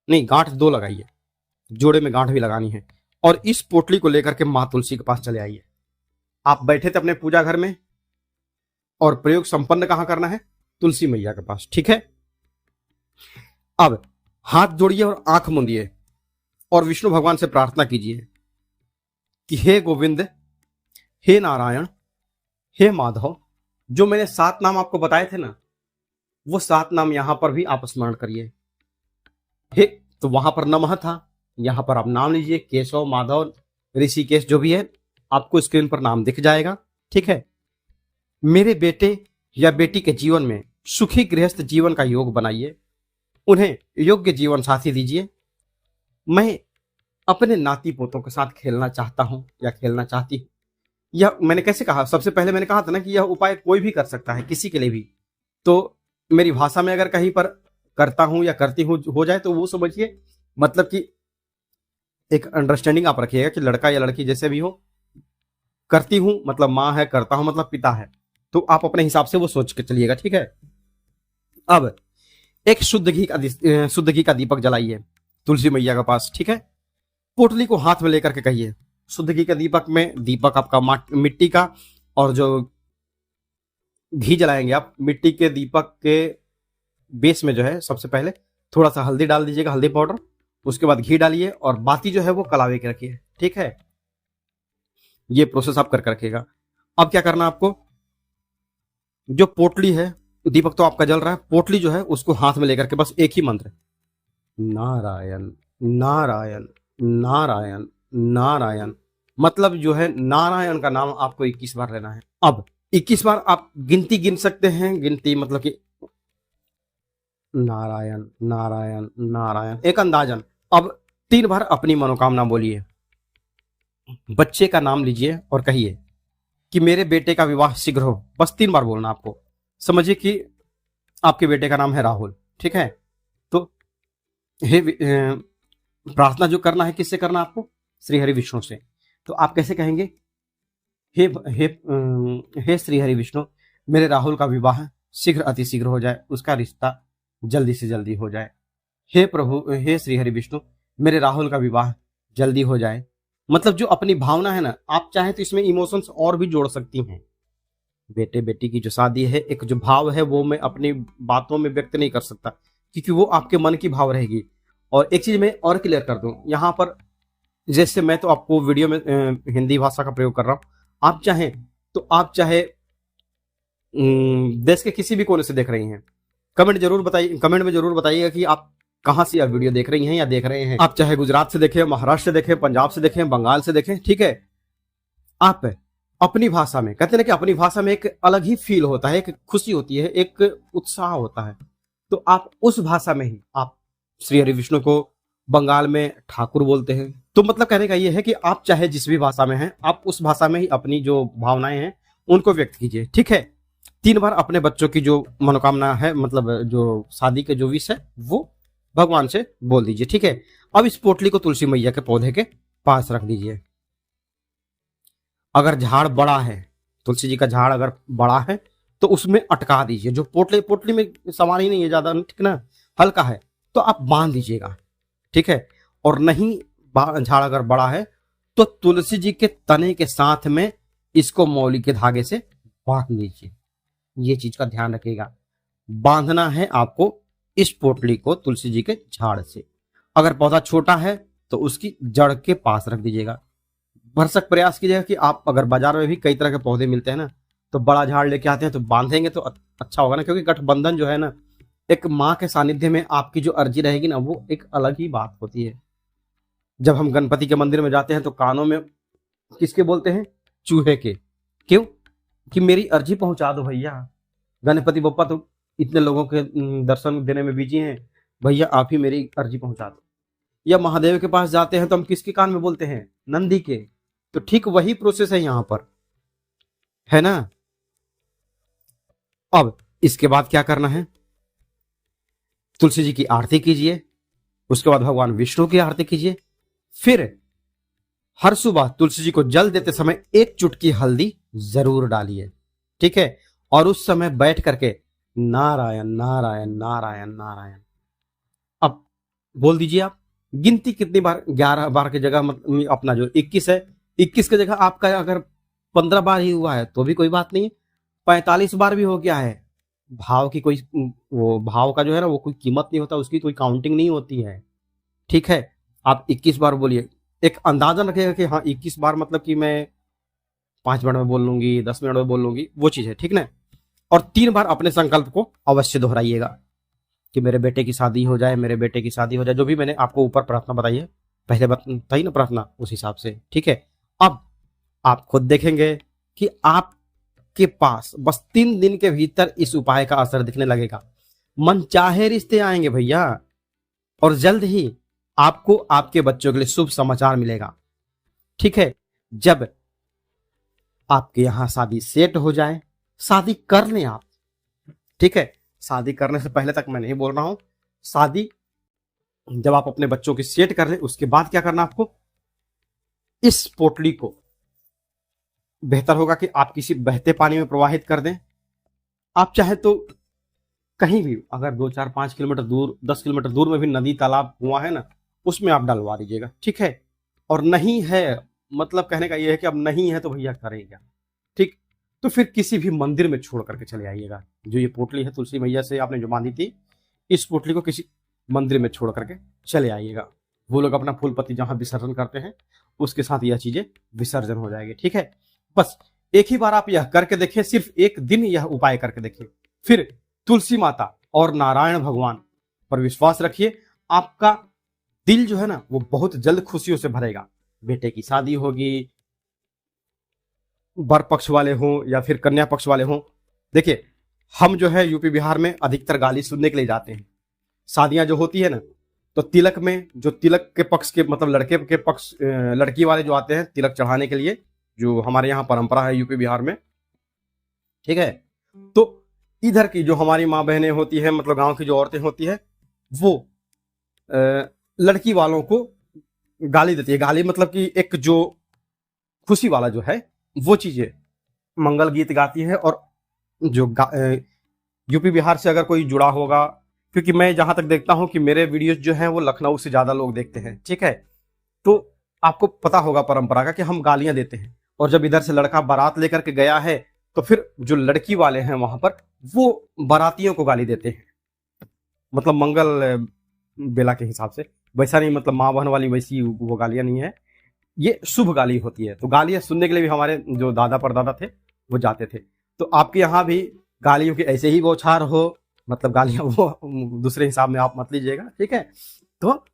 नहीं, गांठ 2 लगाइए, जोड़े में गांठ भी लगानी है। और इस पोटली को लेकर के मां तुलसी के पास चले आइए। आप बैठे थे अपने पूजा घर में और प्रयोग संपन्न कहां करना है, तुलसी मैया के पास, ठीक है। अब हाथ जोड़िए और आंख मूंदिए और विष्णु भगवान से प्रार्थना कीजिए कि हे गोविंद, हे नारायण, हे माधव, जो मैंने 7 नाम आपको बताए थे ना, वो 7 नाम यहां पर भी आप स्मरण करिए। हे तो वहां पर नमः था, यहां पर आप नाम लीजिए, केशव, माधव, ऋषिकेश, जो भी है आपको स्क्रीन पर नाम दिख जाएगा, ठीक है। मेरे बेटे या बेटी के जीवन में सुखी गृहस्थ जीवन का योग बनाइए, उन्हें योग्य जीवन साथी दीजिए। मैं अपने नाती पोतों के साथ खेलना चाहता हूं या खेलना चाहती हूं। यह मैंने कैसे कहा, सबसे पहले मैंने कहा था ना कि यह उपाय कोई भी कर सकता है, किसी के लिए भी। तो मेरी भाषा में अगर कहीं पर करता हूं या करती हूं हो जाए तो वो समझिए, मतलब कि एक अंडरस्टैंडिंग आप रखिएगा कि लड़का या लड़की जैसे भी हो, करती हूं मतलब माँ है, करता हूं मतलब पिता है, तो आप अपने हिसाब से वो सोच के चलिएगा, ठीक है। अब एक शुद्ध घी का दीपक जलाइए तुलसी मैया के पास, ठीक है। पोटली को हाथ में लेकर के कहिए, शुद्ध घी का दीपक में, दीपक आपका मिट्टी का, और जो घी जलाएंगे आप, मिट्टी के दीपक के बेस में जो है सबसे पहले थोड़ा सा हल्दी डाल दीजिएगा, हल्दी पाउडर। उसके बाद घी डालिए और बाती जो है वो कलावे के रखिए, ठीक है। ये प्रोसेस आप करके रखिएगा। अब क्या करना आपको, जो पोटली है, दीपक तो आपका जल रहा है, पोटली जो है उसको हाथ में लेकर के बस एक ही मंत्र, नारायण नारायण नारायण नारायण, मतलब जो है नारायण का नाम आपको 21 बार लेना है। अब 21 बार आप गिनती गिन सकते हैं, गिनती मतलब कि नारायण नारायण नारायण, एक अंदाजन। अब 3 बार अपनी मनोकामना बोलिए, बच्चे का नाम लीजिए और कहिए कि मेरे बेटे का विवाह शीघ्र हो। बस 3 बार बोलना आपको। समझिए कि आपके बेटे का नाम है राहुल, ठीक है। तो हे प्रार्थना जो करना है किससे करना आपको, श्री हरि विष्णु से। तो आप कैसे कहेंगे, हे हे हे श्री हरि विष्णु, मेरे राहुल का विवाह शीघ्र अति शीघ्र हो जाए, उसका रिश्ता जल्दी से जल्दी हो जाए। हे प्रभु, हे श्री हरि विष्णु, मेरे राहुल का विवाह जल्दी हो जाए। मतलब जो अपनी भावना है ना, आप चाहे तो इसमें इमोशंस और भी जोड़ सकती हैं। बेटे बेटी की जो शादी है, एक जो भाव है वो मैं अपनी बातों में व्यक्त नहीं कर सकता, क्योंकि वो आपके मन की भाव रहेगी। और एक चीज मैं और क्लियर कर दूं यहाँ पर, जैसे मैं तो आपको वीडियो में हिंदी भाषा का प्रयोग कर रहा हूं, आप चाहें तो आप चाहे देश के किसी भी कोने से देख रही हैं, कमेंट में जरूर बताइएगा कि आप कहां से आप वीडियो देख रही हैं या देख रहे हैं, आप चाहे गुजरात से देखें, महाराष्ट्र से देखें, पंजाब से देखें, बंगाल से देखें, ठीक है, आप अपनी भाषा में, कहते हैं ना कि अपनी भाषा में एक अलग ही फील होता है, एक खुशी होती है, एक उत्साह होता है। तो आप उस भाषा में ही, आप श्री हरि विष्णु को बंगाल में ठाकुर बोलते हैं, तो मतलब कहने का ये है कि आप चाहे जिस भी भाषा में हैं, आप उस भाषा में ही अपनी जो भावनाएं हैं उनको व्यक्त कीजिए, ठीक है। 3 बार अपने बच्चों की जो मनोकामना है, मतलब जो शादी के जो विश है, वो भगवान से बोल दीजिए, ठीक है। अब इस पोटली को तुलसी मैया के पौधे के पास रख दीजिए। अगर झाड़ बड़ा है, तुलसी जी का झाड़ अगर बड़ा है तो उसमें अटका दीजिए। जो पोटली में सामान ही नहीं है ज्यादा, ठीक ना, हल्का है, तो आप बांध दीजिएगा, ठीक है। और नहीं झाड़ अगर बड़ा है तो तुलसी जी के तने के साथ में इसको मौली के धागे से बांध लीजिए। ये चीज का ध्यान रखिएगा, बांधना है आपको इस पोटली को तुलसी जी के झाड़ से। अगर पौधा छोटा है तो उसकी जड़ के पास रख दीजिएगा। भरसक प्रयास कीजिएगा कि आप, अगर बाजार में भी कई तरह के पौधे मिलते हैं ना, तो बड़ा झाड़ लेके आते हैं तो बांधेंगे तो अच्छा होगा ना, क्योंकि गठबंधन जो है ना, एक माँ के सानिध्य में आपकी जो अर्जी रहेगी ना, वो एक अलग ही बात होती है। जब हम गणपति के मंदिर में जाते हैं तो कानों में किसके बोलते हैं? चूहे के। क्यों? कि मेरी अर्जी पहुंचा दो भैया, गणपति बप्पा तो इतने लोगों के दर्शन देने में बिजी हैं, भैया आप ही मेरी अर्जी पहुंचा दो। या महादेव के पास जाते हैं तो हम किसके कान में बोलते हैं? नंदी के। तो ठीक वही प्रोसेस है यहां पर, है ना। अब इसके बाद क्या करना है? तुलसी जी की आरती कीजिए, उसके बाद भगवान विष्णु की आरती कीजिए, फिर हर सुबह तुलसी जी को जल देते समय 1 चुटकी हल्दी जरूर डालिए, ठीक है। और उस समय बैठ करके नारायण नारायण नारायण नारायण अब बोल दीजिए। आप गिनती कितनी बार? 11 बार की जगह अपना जो 21 है, 21 की जगह आपका अगर 15 बार ही हुआ है तो भी कोई बात नहीं है, 45 बार भी हो गया है। भाव की कोई, वो भाव का जो है ना, वो कोई कीमत नहीं होता, उसकी कोई काउंटिंग नहीं होती है, ठीक है। आप 21 बार बोलिए। एक अंदाजा रखिएगा कि हाँ 21 बार मतलब कि मैं 5 मिनट में बोल लूंगी, 10 मिनट में बोल लूंगी, वो चीज है, ठीक ना। और 3 बार अपने संकल्प को अवश्य दोहराइएगा कि मेरे बेटे की शादी हो जाए, मेरे बेटे की शादी हो जाए। जो भी मैंने आपको ऊपर प्रार्थना बताई है, पहले बताई ना प्रार्थना, उस हिसाब से, ठीक है। अब आप खुद देखेंगे कि आपके पास बस 3 दिन के भीतर इस उपाय का असर दिखने लगेगा। मन चाहे रिश्ते आएंगे भैया, और जल्द ही आपको आपके बच्चों के लिए शुभ समाचार मिलेगा, ठीक है। जब आपके यहां शादी सेट हो जाए, शादी कर लें आप, ठीक है। शादी करने से पहले तक मैं नहीं बोल रहा हूं, शादी जब आप अपने बच्चों की सेट कर लें, उसके बाद क्या करना आपको? इस पोटली को बेहतर होगा कि आप किसी बहते पानी में प्रवाहित कर दें। आप चाहे तो कहीं भी, अगर 2, 4, 5 किलोमीटर दूर, 10 किलोमीटर दूर में भी नदी तालाब हुआ है ना, उसमें आप डलवा दीजिएगा, ठीक है। और नहीं है, मतलब कहने का यह है कि अब नहीं है तो भैया करेगा, ठीक। तो फिर किसी भी मंदिर में छोड़ करके चले आइएगा। जो ये पोटली है तुलसी मैया से आपने जो बांधी थी, इस पोटली को किसी मंदिर में छोड़ करके चले आइएगा। वो लोग अपना फूल पत्ती जहां विसर्जन करते हैं, उसके साथ यह चीजें विसर्जन हो जाएगी, ठीक है। बस एक ही बार आप यह करके देखिए, सिर्फ एक दिन यह उपाय करके देखिए, फिर तुलसी माता और नारायण भगवान पर विश्वास रखिए। आपका दिल जो है ना, वो बहुत जल्द खुशियों से भरेगा। बेटे की शादी होगी, वर पक्ष वाले हों या फिर कन्या पक्ष वाले हों। देखिए, हम जो है यूपी बिहार में अधिकतर गाली सुनने के लिए जाते हैं। शादियां जो होती है ना, तो तिलक में जो तिलक के पक्ष के, मतलब लड़के के पक्ष, लड़की वाले जो आते हैं तिलक चढ़ाने के लिए, जो हमारे यहाँ परंपरा है यूपी बिहार में, ठीक है। तो इधर की जो हमारी माँ बहनें होती है, मतलब गांव की जो औरतें होती है, वो लड़की वालों को गाली देती है। गाली मतलब कि एक जो खुशी वाला जो है वो चीजें, मंगल गीत गाती है। और जो यूपी बिहार से अगर कोई जुड़ा होगा, क्योंकि मैं जहां तक देखता हूं कि मेरे वीडियोस जो हैं वो लखनऊ से ज्यादा लोग देखते हैं, ठीक है। तो आपको पता होगा परंपरा का कि हम गालियां देते हैं, और जब इधर से लड़का बारात लेकर के गया है तो फिर जो लड़की वाले हैं वहां पर, वो बारातियों को गाली देते हैं, मतलब मंगल बेला के हिसाब से। वैसा नहीं, मतलब माँ बहन वाली वैसी वो गालियां नहीं है, ये शुभ गाली होती है। तो गालियां सुनने के लिए भी हमारे जो दादा परदादा थे वो जाते थे। तो आपके यहाँ भी गालियों की ऐसे ही बौछार हो, मतलब गालियां वो दूसरे हिसाब में आप मत लीजिएगा, ठीक है। तो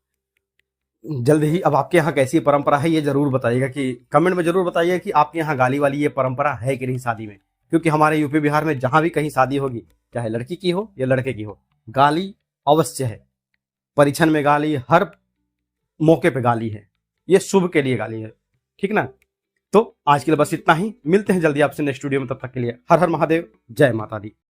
जल्द ही अब आपके यहाँ कैसी परंपरा है ये जरूर बताइएगा, कि कमेंट में जरूर बताइए कि आपके यहाँ गाली वाली ये परंपरा है कि नहीं शादी में। क्योंकि हमारे यूपी बिहार में जहां भी कहीं शादी होगी, चाहे लड़की की हो या लड़के की हो, गाली अवश्य है। परिछन में गाली, हर मौके पे गाली है, ये शुभ के लिए गाली है, ठीक ना। तो आज के लिए बस इतना ही, मिलते हैं जल्दी आपसे नेक्स्ट वीडियो में, तब तक के लिए हर हर महादेव, जय माता दी।